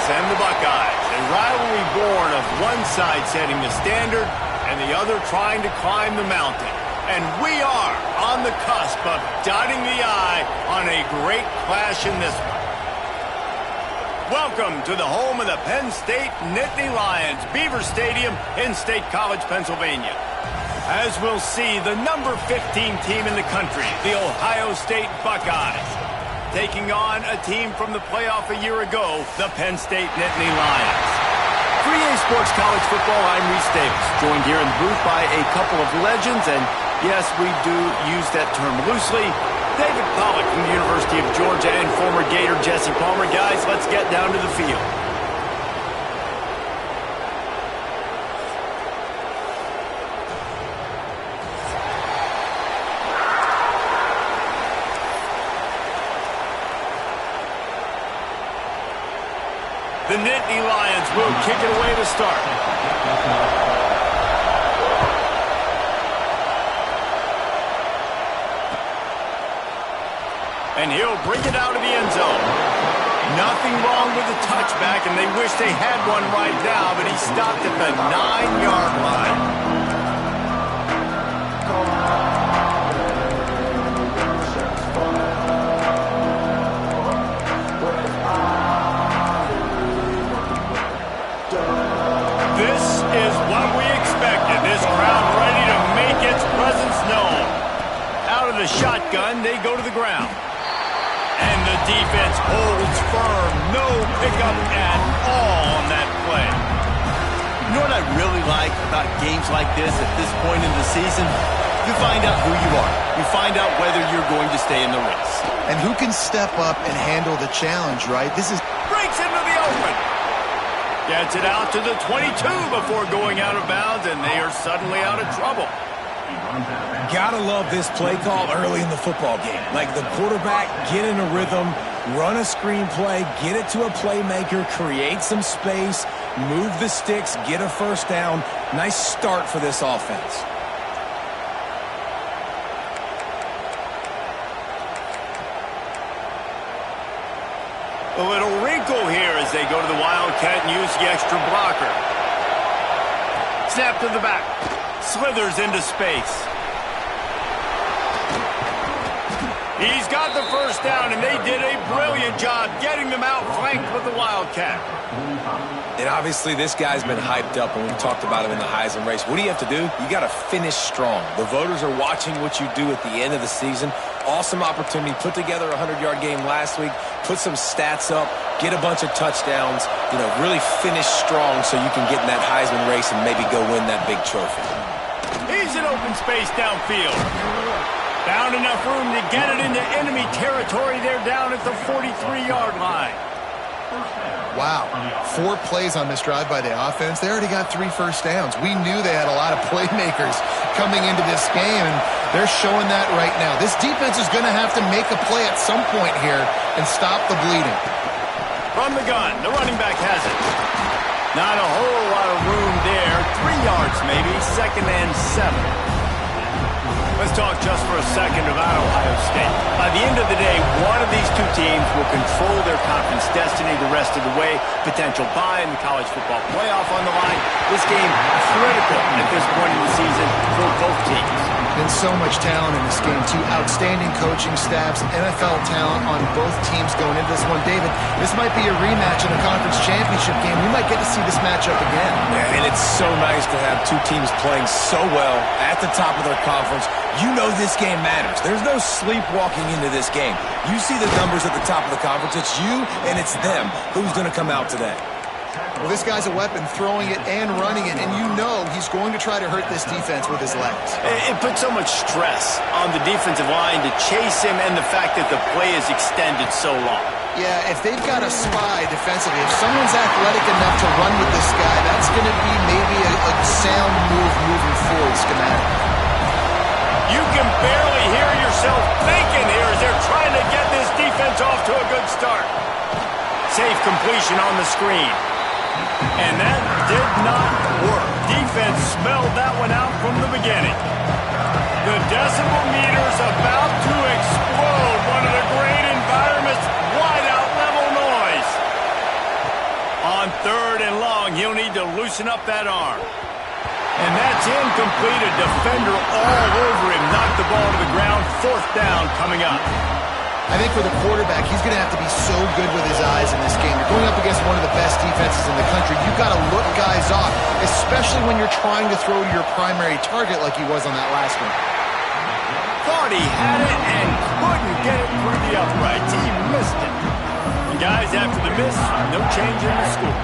and the Buckeyes. A rivalry born of one side setting the standard and the other trying to climb the mountain. And we are on the cusp of dotting the I on a great clash in this one. Welcome to the home of the Penn State Nittany Lions, Beaver Stadium in State College, Pennsylvania. As we'll see, the number 15 team in the country, the Ohio State Buckeyes, taking on a team from the playoff a year ago, the Penn State Nittany Lions. For EA Sports College Football, I'm Reese Davis, joined here in the booth by a couple of legends, and yes, we do use that term loosely. David Pollack from the University of Georgia and former Gator Jesse Palmer. Guys, let's get down to the field. The Nittany Lions will kick it away to start. And he'll bring it out of the end zone. Nothing wrong with the touchback, and they wish they had one right now, but he stopped at the 9-yard line. This is what we expected. This crowd ready to make its presence known. Out of the shotgun, they go to the ground. And the defense holds firm. No pickup at all on that play. You know what I really like about games like this at this point in the season? You find out who you are. You find out whether you're going to stay in the race. And who can step up and handle the challenge, right? This is... Breaks into the open. Gets it out to the 22 before going out of bounds, and they are suddenly out of trouble. Gotta love this play call early in the football game. Like the quarterback, get in a rhythm, run a screen play, get it to a playmaker, create some space, move the sticks, get a first down. Nice start for this offense. A little wrinkle here as they go to the Wildcat and use the extra blocker. Snap to the back. Slithers into space. He's got the first down, and they did a brilliant job getting them out flanked with the Wildcat. And obviously this guy's been hyped up, and we talked about him in the Heisman race. What do you have to do? You got to finish strong. The voters are watching what you do at the end of the season. Awesome opportunity. Put together a 100-yard game last week. Put some stats up. Get a bunch of touchdowns. You know, really finish strong so you can get in that Heisman race and maybe go win that big trophy. He's in open space downfield. Found enough room to get it into enemy territory. They're down at the 43-yard line. Wow. 4 plays on this drive by the offense. They already got 3 first downs. We knew they had a lot of playmakers coming into this game, and they're showing that right now. This defense is going to have to make a play at some point here and stop the bleeding. From the gun, the running back has it. Not a whole lot of room there. 3 yards maybe, 2nd and 7. Let's talk just for a second about Ohio State. By the end of the day, one of these two teams will control their conference destiny the rest of the way. Potential bye in the college football playoff on the line. This game critical at this point in the season for both teams. And so much talent in this game, too. Outstanding coaching staffs, NFL talent on both teams going into this one. David, this might be a rematch in a conference championship game. We might get to see this matchup again. Yeah, and it's so nice to have two teams playing so well at the top of their conference. You know this game matters. There's no sleepwalking into this game. You see the numbers at the top of the conference. It's you and it's them. Who's going to come out today? Well, this guy's a weapon, throwing it and running it, and you know he's going to try to hurt this defense with his legs. It puts so much stress on the defensive line to chase him and the fact that the play is extended so long. Yeah, if they've got a spy defensively, if someone's athletic enough to run with this guy, that's going to be maybe a sound move moving forward schematic. You can barely hear yourself thinking here as they're trying to get this defense off to a good start. Safe completion on the screen. And that did not work. Defense smelled that one out from the beginning. The decibel meter's about to explode. One of the great environments, wide out level noise. need to loosen up that arm. And that's incomplete. A defender all over him. Knocked the ball to the ground. 4th down coming up. I think for the quarterback, he's going to have to be so good with his eyes in this game. You're going up against one of the best defenses in the country. You've got to look guys off, especially when you're trying to throw to your primary target like he was on that last one. Thought he had it and couldn't get it through the uprights. He missed it. And guys, after the miss, no change in the score.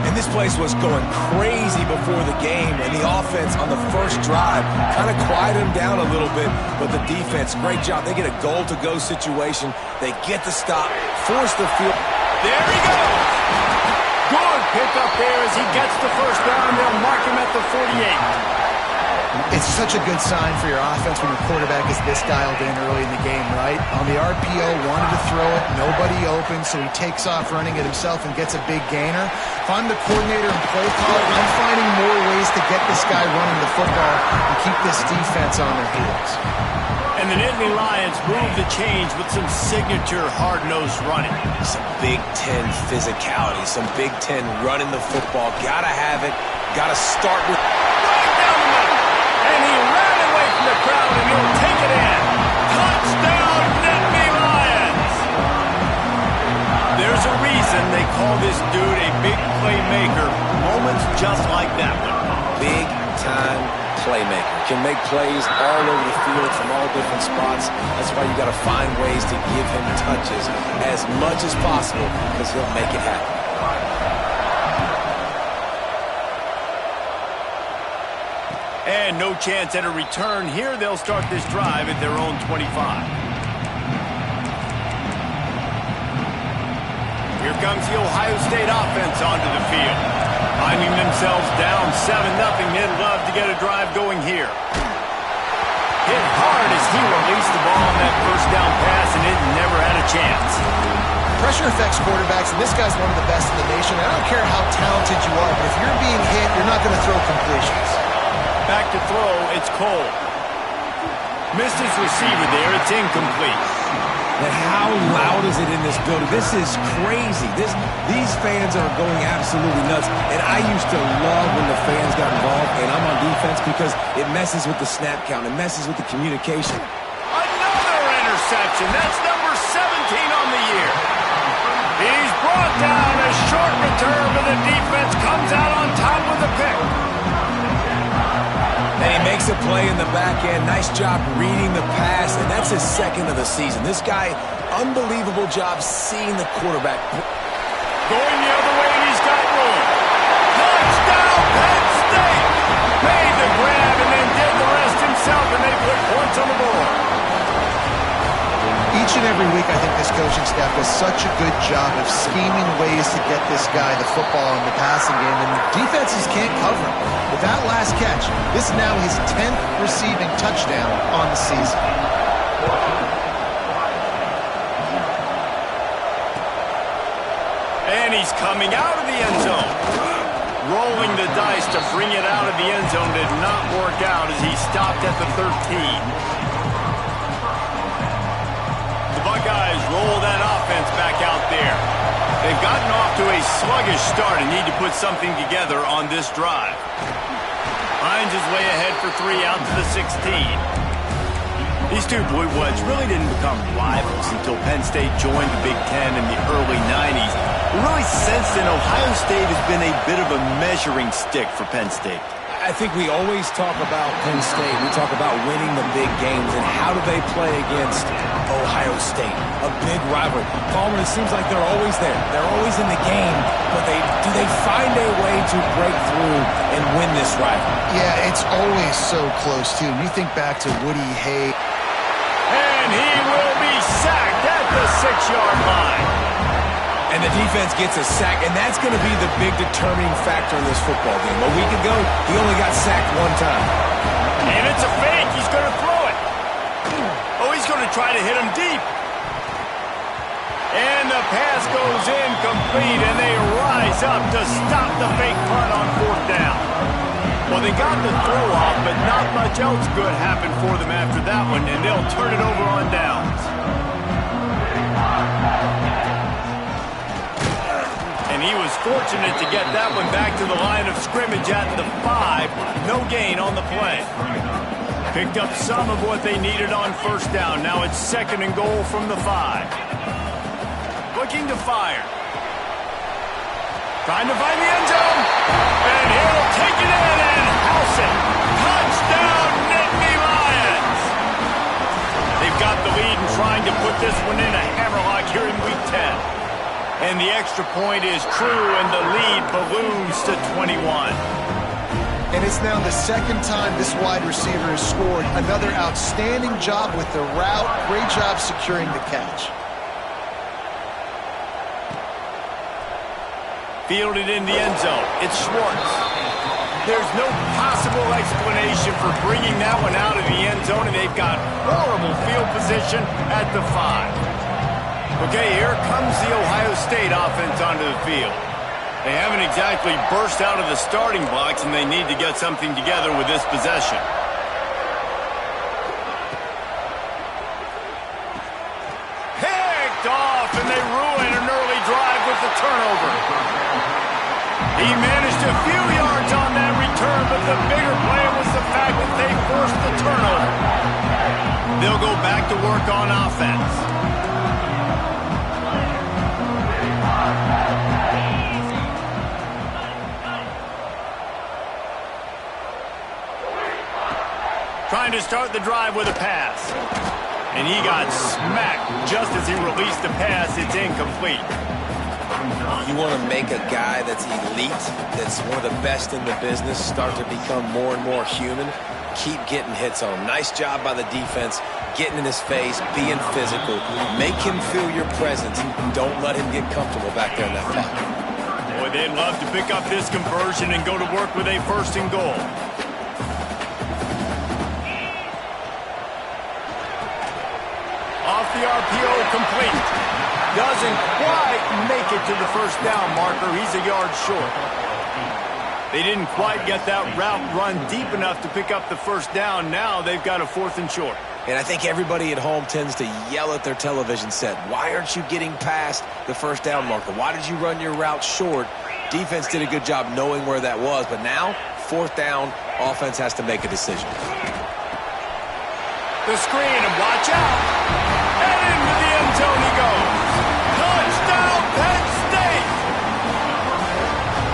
And this place was going crazy before the game, and the offense on the first drive kind of quieted them down a little bit, but the defense, great job. They get a goal-to-go situation. They get the stop, force the field. There he goes. Good pick up there as he gets the first down. They'll mark him at the 48. It's such a good sign for your offense when your quarterback is this dialed in early in the game, right? On the RPO, wanted to throw it, nobody open, so he takes off running it himself and gets a big gainer. If I'm the coordinator and play caller, I'm finding more ways to get this guy running the football and keep this defense on their heels. And the Nittany Lions move the change with some signature hard-nosed running. Some Big Ten physicality, some Big Ten running the football. Gotta have it, gotta start with... And he ran away from the crowd, and he'll take it in. Touchdown, Nittany Lions! There's a reason they call this dude a big playmaker. Moments just like that one. Big-time playmaker. Can make plays all over the field from all different spots. That's why you got to find ways to give him touches as much as possible, because he'll make it happen. And no chance at a return here. They'll start this drive at their own 25. Here comes the Ohio State offense onto the field. Finding themselves down 7-0. They'd love to get a drive going here. Hit hard as he released the ball on that first down pass, and it never had a chance. Pressure affects quarterbacks, and this guy's one of the best in the nation. I don't care how talented you are, but if you're being hit, you're not going to throw completions. Back to throw, it's Cole. Missed his receiver there, it's incomplete. And how loud is it in this building? This is crazy. These fans are going absolutely nuts. And I used to love when the fans got involved, and I'm on defense because it messes with the snap count. It messes with the communication. Another interception. That's number 17 on the year. He's brought down. A short return, but the defense comes out on top with the pick. And he makes a play in the back end. Nice job reading the pass, and that's his 2nd of the season. This guy, unbelievable job seeing the quarterback. Going the other way, and he's got room. Touchdown, Penn State! Made the grab and then did the rest himself, and they put points on the board. Each and every week, I think this coaching staff does such a good job of scheming ways to get this guy the football in the passing game, and defenses can't cover him. With that last catch, this is now his 10th receiving touchdown on the season. And he's coming out of the end zone. Rolling the dice to bring it out of the end zone did not work out as he stopped at the 13. The Buckeyes roll that offense back out there. They've gotten off to a sluggish start and need to put something together on this drive. Hines is way ahead for 3 out to the 16. These two Blue Bloods really didn't become rivals until Penn State joined the Big Ten in the early 90s. Really, since then, Ohio State has been a bit of a measuring stick for Penn State. I think we always talk about Penn State. We talk about winning the big games, and how do they play against Ohio State? A big rivalry. Palmer, it seems like they're always there. They're always in the game, but do they find a way to break through and win this rivalry? Yeah, it's always so close, too. You think back to Woody Hayes. And he will be sacked at the 6-yard line. And the defense gets a sack, and that's going to be the big determining factor in this football game. A week ago, he only got sacked 1 time. And it's a fake. He's going to throw it. Oh, he's going to try to hit him deep. And the pass goes incomplete, and they rise up to stop the fake punt on 4th down. Well, they got the throw off, but not much else good happened for them after that one, and they'll turn it over on downs. And and he was fortunate to get that one back to the line of scrimmage at the 5. No gain on the play. Picked up some of what they needed on first down. Now it's 2nd and goal from the 5. Looking to fire. Trying to find the end zone. And he'll take it in and house it. Touchdown, Nittany Lions. They've got the lead and trying to put this one in a hammerlock here in Week 10. And the extra point is true, and the lead balloons to 21. And it's now the 2nd time this wide receiver has scored. Another outstanding job with the route. Great job securing the catch. Fielded in the end zone. It's Schwartz. There's no possible explanation for bringing that one out of the end zone, and they've got horrible field position at the 5. Okay, here comes the Ohio State offense onto the field. They haven't exactly burst out of the starting blocks, and they need to get something together with this possession. Picked off, and they ruin an early drive with the turnover. He managed a few yards on that return, but the bigger play was the fact that they forced the turnover. They'll go back to work on offense. Trying to start the drive with a pass. And he got smacked just as he released the pass. It's incomplete. You want to make a guy that's elite, that's one of the best in the business, start to become more and more human. Keep getting hits on him. Nice job by the defense, getting in his face, being physical. Make him feel your presence. Don't let him get comfortable back there in that pocket. Boy, they'd love to pick up this conversion and go to work with a 1st and goal. Off the RPO, complete. Doesn't quite make it to the 1st down marker. He's a yard short. They didn't quite get that route run deep enough to pick up the 1st down. Now they've got a 4th and short. And I think everybody at home tends to yell at their television set. Why aren't you getting past the 1st down marker? Why did you run your route short? Defense did a good job knowing where that was. But now, 4th down, offense has to make a decision. The screen, and watch out. And into the end zone he goes. Touchdown, Penn State!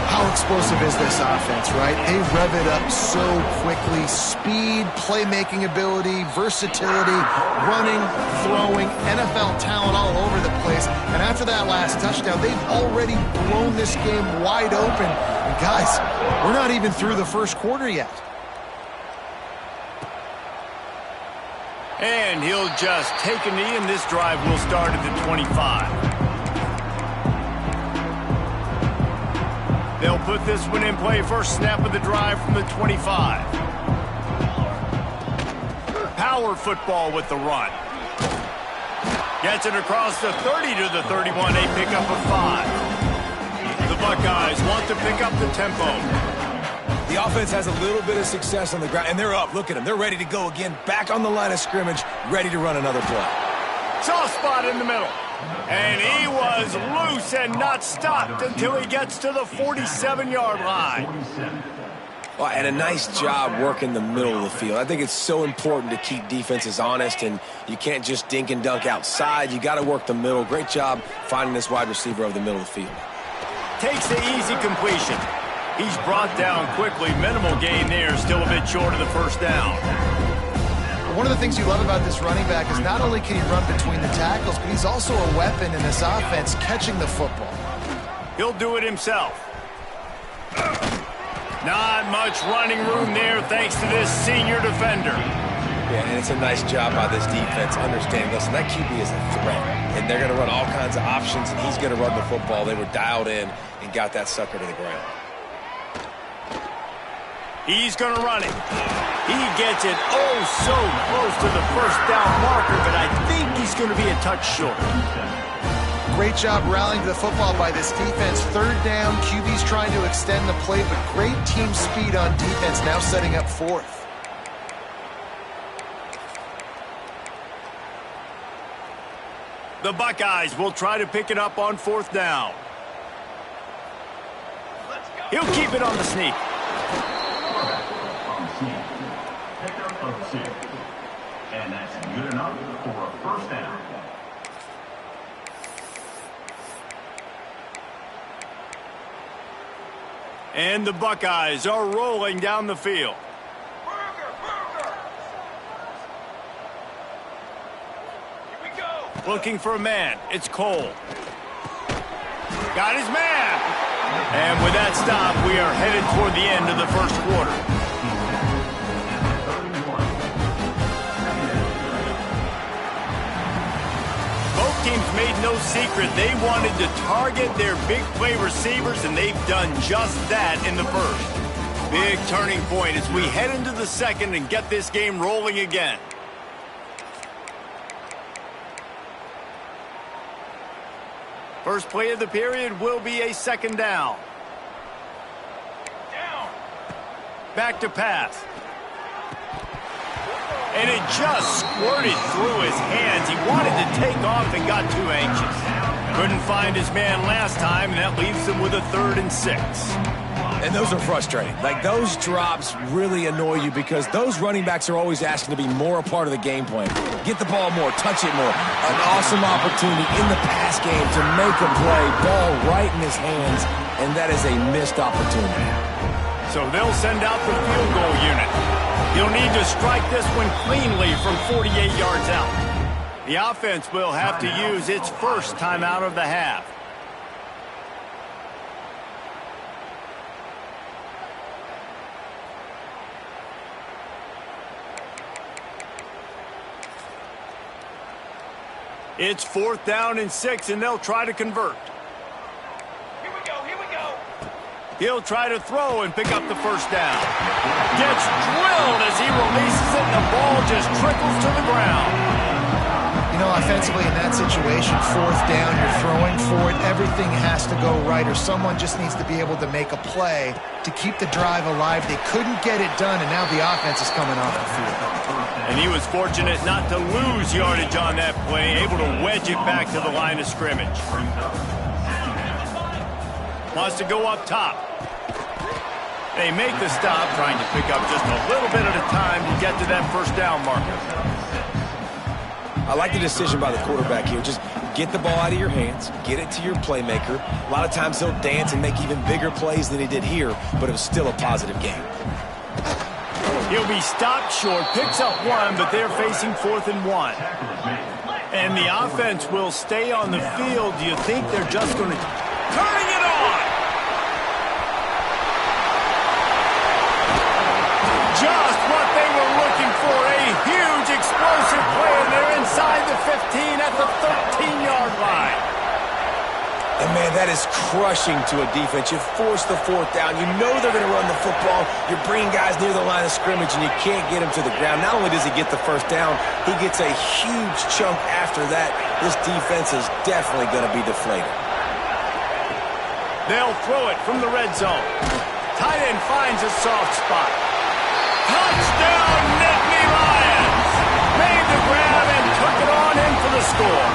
How explosive is this offense, right? They rev it up so quickly. Speed, playmaking ability, versatility, running, throwing, NFL talent all over the place. And after that last touchdown, they've already blown this game wide open. And guys, we're not even through the 1st quarter yet. And he'll just take a knee, and this drive will start at the 25. They'll put this one in play. First snap of the drive from the 25. Power football with the run. Gets it across the 30 to the 31. They pick up a 5. The Buckeyes want to pick up the tempo. The offense has a little bit of success on the ground, and they're up. Look at them. They're ready to go again. Back on the line of scrimmage, ready to run another play. Soft spot in the middle. And he was loose and not stopped until he gets to the 47-yard line. Well, and a nice job working the middle of the field. I think it's so important to keep defenses honest, and you can't just dink and dunk outside. You got to work the middle. Great job finding this wide receiver over the middle of the field. Takes the easy completion. He's brought down quickly. Minimal gain there, still a bit short of the 1st down. One of the things you love about this running back is not only can he run between the tackles, but he's also a weapon in this offense catching the football. He'll do it himself. Not much running room there thanks to this senior defender. Yeah, and it's a nice job by this defense understanding, listen, that QB is a threat, and they're going to run all kinds of options, and he's going to run the football. They were dialed in and got that sucker to the ground. He's going to run it. He gets it oh so close to the 1st down marker, but I think he's going to be a touch short. Great job rallying to the football by this defense. 3rd down, QB's trying to extend the play, but great team speed on defense, now setting up 4th. The Buckeyes will try to pick it up on 4th down. He'll keep it on the sneak. Pickup of 6. And that's good enough for a first down. And the Buckeyes are rolling down the field. Here we go. Looking for a man. It's Cole. Got his man. And with that stop, we are headed toward the end of the first quarter. Both teams made no secret they wanted to target their big play receivers, and they've done just that in the first. Big turning point as we head into the second and get this game rolling again. First play of the period will be a second down. Back to pass. And it just squirted through his hands. He wanted to take off and got too anxious. Couldn't find his man last time, and that leaves him with a 3rd and 6. And those are frustrating. Like, those drops really annoy you because those running backs are always asking to be more a part of the game plan. Get the ball more, touch it more. An awesome opportunity in the pass game to make a play, ball right in his hands, and that is a missed opportunity. So they'll send out the field goal unit. He'll need to strike this one cleanly from 48 yards out. The offense will have to use its first timeout of the half. It's 4th down and 6, and they'll try to convert. Here we go. He'll try to throw and pick up the first down. Gets drilled as he releases it, and the ball just trickles to the ground. You know, offensively in that situation, 4th down, you're throwing for it. Everything has to go right, or someone just needs to be able to make a play to keep the drive alive. They couldn't get it done, and now the offense is coming off the field. And he was fortunate not to lose yardage on that play, able to wedge it back to the line of scrimmage. Wants to go up top. They make the stop, trying to pick up just a little bit at a time to get to that first down marker. I like the decision by the quarterback here. Just get the ball out of your hands, get it to your playmaker. A lot of times he'll dance and make even bigger plays than he did here, but it was still a positive game. He'll be stopped short, picks up 1, but they're facing 4th and 1. And the offense will stay on the field. Do you think they're just going to... Turning it on! Just what they were looking for, a huge explosive play, and they're inside the 15 at the 13-yard line. And, man, that is crushing to a defense. You force the 4th down. You know they're going to run the football. You're bringing guys near the line of scrimmage, and you can't get him to the ground. Not only does he get the first down, he gets a huge chunk after that. This defense is definitely going to be deflated. They'll throw it from the red zone. Tight end finds a soft spot. Touchdown, Nittany Lions! Made the grab and took it on in for the score.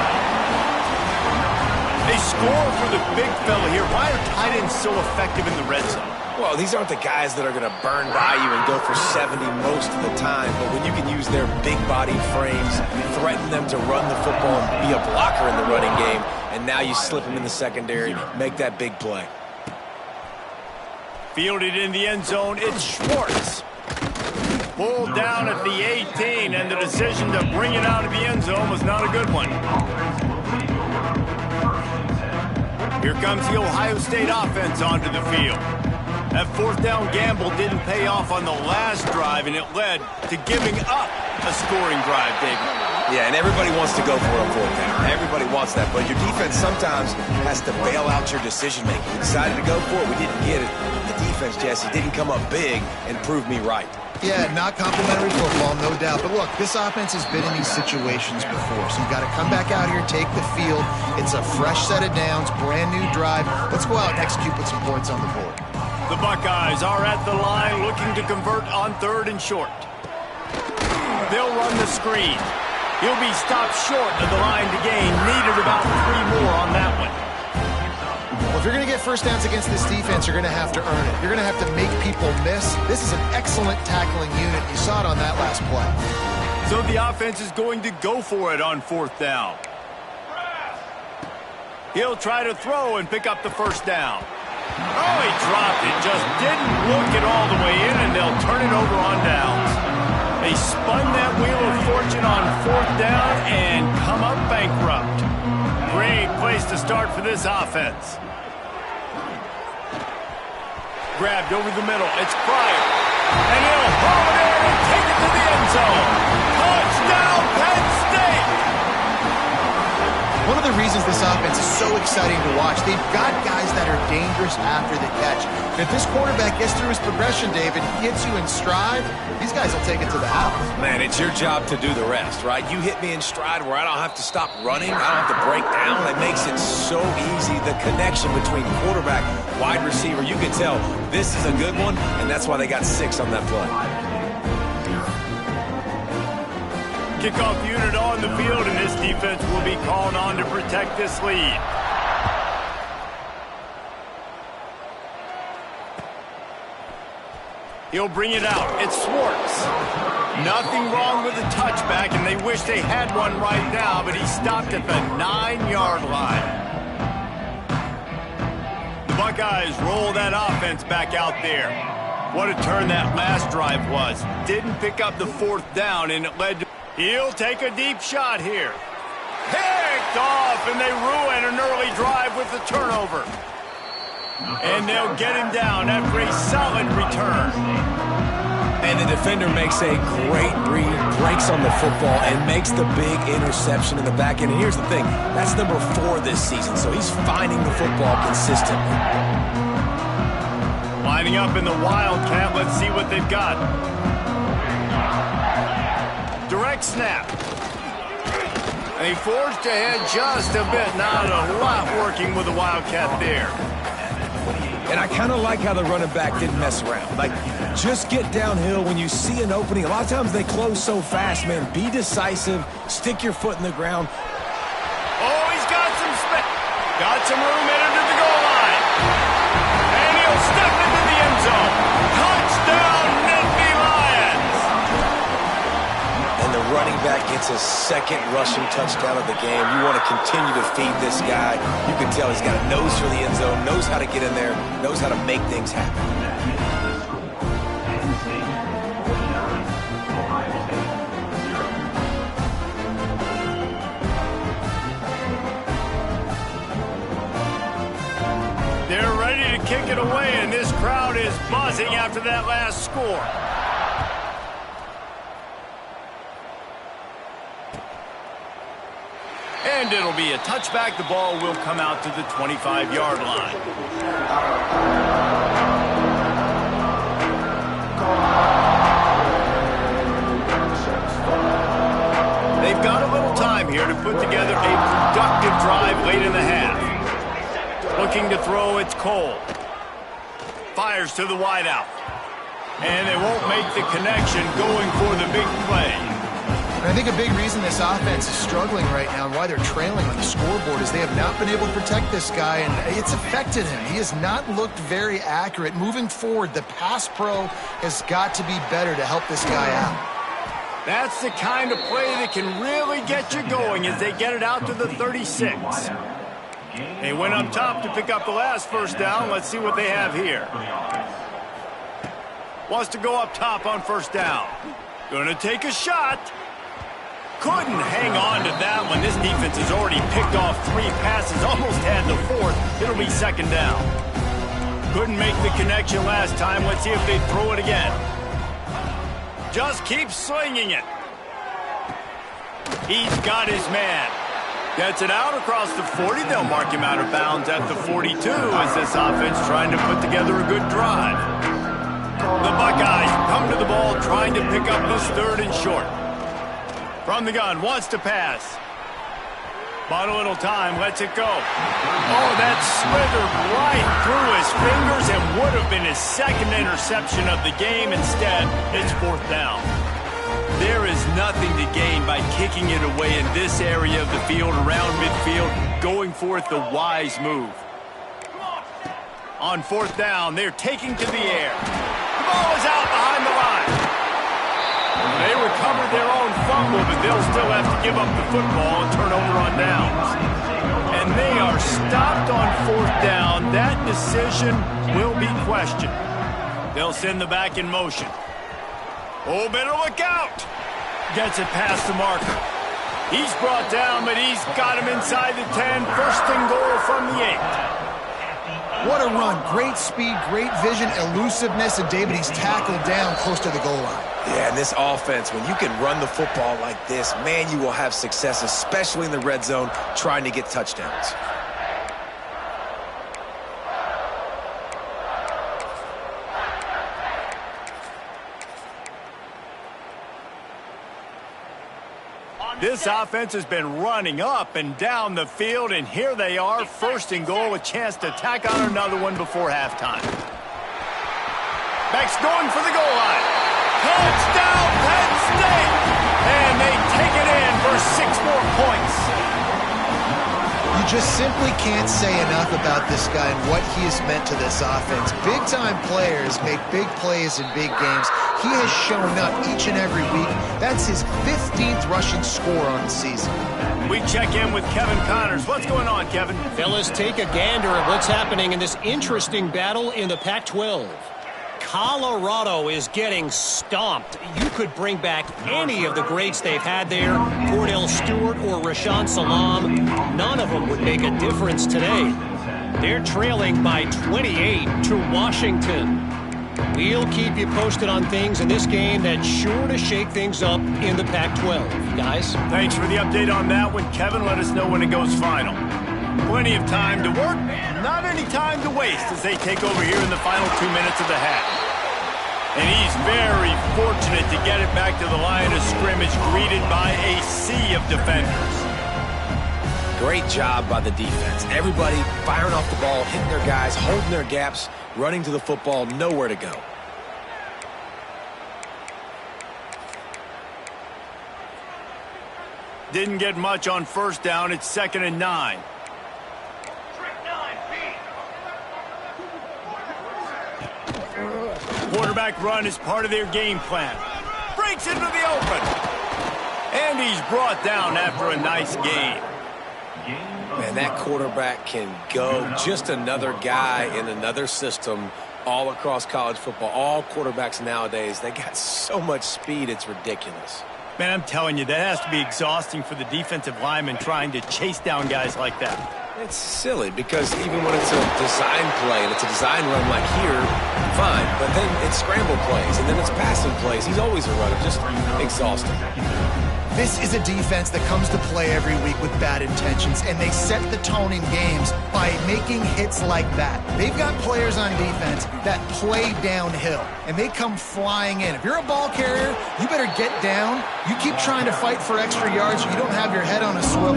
They score for the big fella here. Why are tight ends so effective in the red zone? Well, these aren't the guys that are going to burn by you and go for 70 most of the time, but when you can use their big body frames, threaten them to run the football and be a blocker in the running game, and now you slip them in the secondary, make that big play. Fielded in the end zone, it's Schwartz. Pulled down at the 18, and the decision to bring it out of the end zone was not a good one. Here comes the Ohio State offense onto the field. That 4th down gamble didn't pay off on the last drive, and it led to giving up a scoring drive, David. Yeah, and everybody wants to go for it on 4th down. Everybody wants that, but your defense sometimes has to bail out your decision-making. We decided to go for it. We didn't get it. The defense, Jesse, didn't come up big and prove me right. Yeah, not complimentary football, no doubt. But look, this offense has been in these situations before, so you've got to come back out here, take the field. It's a fresh set of downs, brand new drive. Let's go out and execute with some points on the board. The Buckeyes are at the line looking to convert on 3rd and short. They'll run the screen. He'll be stopped short of the line to gain. Needed about 3 more on that one. Well, if you're going to get first downs against this defense, you're going to have to earn it. You're going to have to make people miss. This is an excellent tackling unit. You saw it on that last play. So the offense is going to go for it on 4th down. He'll try to throw and pick up the first down. Oh, he dropped it. Just didn't look it all the way in, and they'll turn it over on downs. They spun that wheel of fortune on 4th down and come up bankrupt. Great place to start for this offense. Grabbed over the middle. It's Pryor. And he'll haul it in and take it to the end zone. Touchdown, Penn State! One of the reasons this offense is so exciting to watch, they've got guys that are dangerous after the catch. And if this quarterback gets through his progression, David, gets you in stride, these guys will take it to the house. Man, it's your job to do the rest, right? You hit me in stride where I don't have to stop running. I don't have to break down. It makes it so easy. The connection between quarterback, wide receiver, you can tell this is a good one, and that's why they got 6 on that play. Kickoff unit on the field, and this defense will be called on to protect this lead. He'll bring it out. It's Swartz. Nothing wrong with the touchback, and they wish they had one right now, but he stopped at the 9-yard line. The Buckeyes roll that offense back out there. What a turn that last drive was. Didn't pick up the 4th down, and it led to... He'll take a deep shot here. Picked off, and they ruin an early drive with the turnover. And they'll get him down after a solid return. And the defender makes a great read, breaks on the football, and makes the big interception in the back end. And here's the thing, that's number 4 this season, so he's finding the football consistently. Lining up in the Wildcat, let's see what they've got. Direct snap. And he forged ahead just a bit. Not a lot working with the Wildcat there. And I kind of like how the running back didn't mess around. Like, just get downhill when you see an opening. A lot of times they close so fast, man. Be decisive. Stick your foot in the ground. Oh, he's got some space. Got some room headed to the goal line. And he'll step into the end zone. Touchdown, Nittany Lions. And the running back gets his 2nd rushing touchdown of the game. You want to continue to feed this guy. You can tell he's got a nose for the end zone, knows how to get in there, knows how to make things happen. They're ready to kick it away, and this crowd is buzzing after that last score. And it'll be a touchback. The ball will come out to the 25-yard line. They've got a little time here to put together a productive drive late in the half. Looking to throw, it's Cole. Fires to the wideout. And they won't make the connection going for the big play. I think a big reason this offense is struggling right now and why they're trailing on the scoreboard is they have not been able to protect this guy, and it's affected him. He has not looked very accurate. Moving forward, the pass pro has got to be better to help this guy out. That's the kind of play that can really get you going as they get it out to the 36. They went up top to pick up the last first down. Let's see what they have here. Wants to go up top on first down. Gonna take a shot. Couldn't hang on to that one. This defense has already picked off 3 passes, almost had the 4th. It'll be 2nd down. Couldn't make the connection last time. Let's see if they throw it again. Just keep slinging it. He's got his man. Gets it out across the 40. They'll mark him out of bounds at the 42 as this offense trying to put together a good drive. The Buckeyes come to the ball trying to pick up this 3rd and short. From the gun, wants to pass. Bought a little time, lets it go. Oh, that slithered right through his fingers and would have been his 2nd interception of the game. Instead, it's 4th down. There is nothing to gain by kicking it away in this area of the field, around midfield, going for it the wise move. On fourth down, they're taking to the air. The ball is out behind the line. They recovered their own fumble, but they'll still have to give up the football and turn over on downs. And they are stopped on fourth down. That decision will be questioned. They'll send the back in motion. Oh, better look out. Gets it past the marker. He's brought down, but he's got him inside the 10. First and goal from the 8. What a run. Great speed, great vision, elusiveness, and David, he's tackled down close to the goal line. Yeah, and this offense, when you can run the football like this, man, you will have success, especially in the red zone, trying to get touchdowns. This offense has been running up and down the field, and here they are, first and goal, a chance to tack on another one before halftime. Beck's going for the goal line. Touchdown, Penn State! And they take it in for 6 more points. You just simply can't say enough about this guy and what he has meant to this offense. Big-time players make big plays in big games. He has shown up each and every week. That's his 15th rushing score on the season. We check in with Kevin Connors. What's going on, Kevin? Fellas, take a gander at what's happening in this interesting battle in the Pac-12. Colorado is getting stomped. You could bring back any of the greats they've had there, Cordell Stewart or Rashaan Salam. None of them would make a difference today. They're trailing by 28 to Washington. We'll keep you posted on things in this game that's sure to shake things up in the Pac-12. Guys? Thanks for the update on that one, Kevin. Let us know when it goes final. Plenty of time to work, not any time to waste as they take over here in the final 2 minutes of the half. And he's very fortunate to get it back to the line of scrimmage, greeted by a sea of defenders. Great job by the defense. Everybody firing off the ball, hitting their guys, holding their gaps, running to the football, nowhere to go. Didn't get much on first down. It's 2nd and 9. Quarterback run is part of their game plan. Breaks into the open. And he's brought down after a nice game. Man, that quarterback can go. Just another guy in another system all across college football. All quarterbacks nowadays, they got so much speed, it's ridiculous. Man, I'm telling you, that has to be exhausting for the defensive lineman trying to chase down guys like that. It's silly because even when it's a design play and it's a design run like here, fine. But then it's scramble plays and then it's passing plays. He's always a runner, just exhausting. This is a defense that comes to play every week with bad intentions, and they set the tone in games by making hits like that. They've got players on defense that play downhill, and they come flying in. If you're a ball carrier, you better get down. You keep trying to fight for extra yards. You don't have your head on a swivel.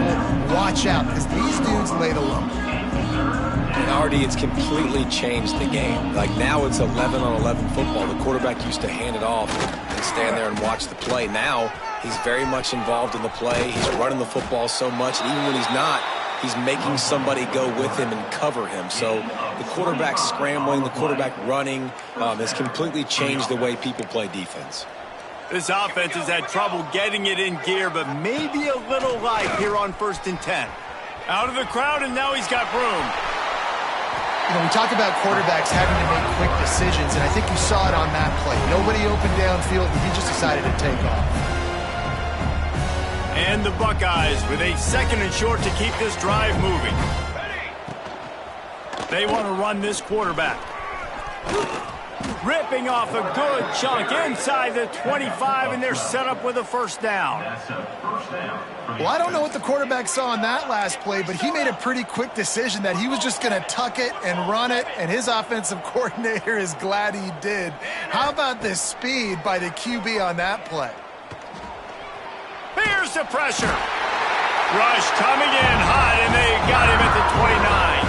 Watch out, because these dudes lay the low. And already it's completely changed the game. Like now it's 11-on-11 football. The quarterback used to hand it off and stand there and watch the play. Now he's very much involved in the play. He's running the football so much, and even when he's not, he's making somebody go with him and cover him. So the quarterback scrambling, the quarterback running has completely changed the way people play defense. This offense has had trouble getting it in gear, but maybe a little light here on 1st and 10. Out of the crowd, and now he's got room. You know, we talk about quarterbacks having to make quick decisions, and I think you saw it on that play. Nobody opened downfield, and he just decided to take off. And the Buckeyes with a 2nd and short to keep this drive moving. They want to run this quarterback. Ripping off a good chunk inside the 25, and they're set up with a first down. Well, I don't know what the quarterback saw on that last play, but he made a pretty quick decision that he was just going to tuck it and run it, and his offensive coordinator is glad he did. How about the speed by the QB on that play? Here's the pressure. Rush coming in hot, and they got him at the 29.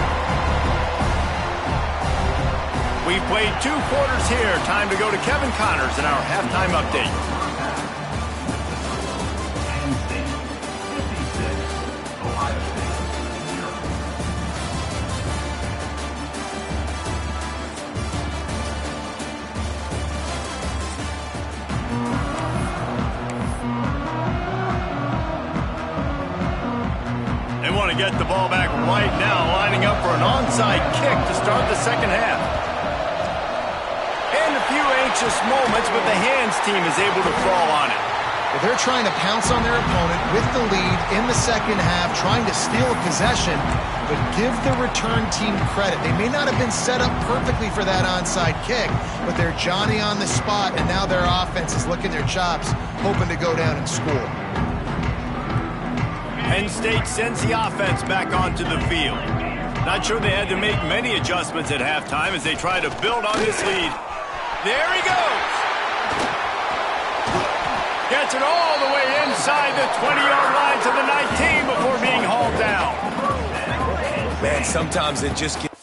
We've played 2 quarters here. Time to go to Kevin Connors in our halftime update. to get the ball back right now, lining up for an onside kick to start the second half. And a few anxious moments, but the hands team is able to fall on it. Well, they're trying to pounce on their opponent with the lead in the second half, trying to steal a possession, but give the return team credit. They may not have been set up perfectly for that onside kick, but they're Johnny on the spot, and now their offense is licking their chops, hoping to go down and score. Penn State sends the offense back onto the field. Not sure they had to make many adjustments at halftime as they try to build on this lead. There he goes! Gets it all the way inside the 20-yard line to the 19 before being hauled down. Man, sometimes it just gets...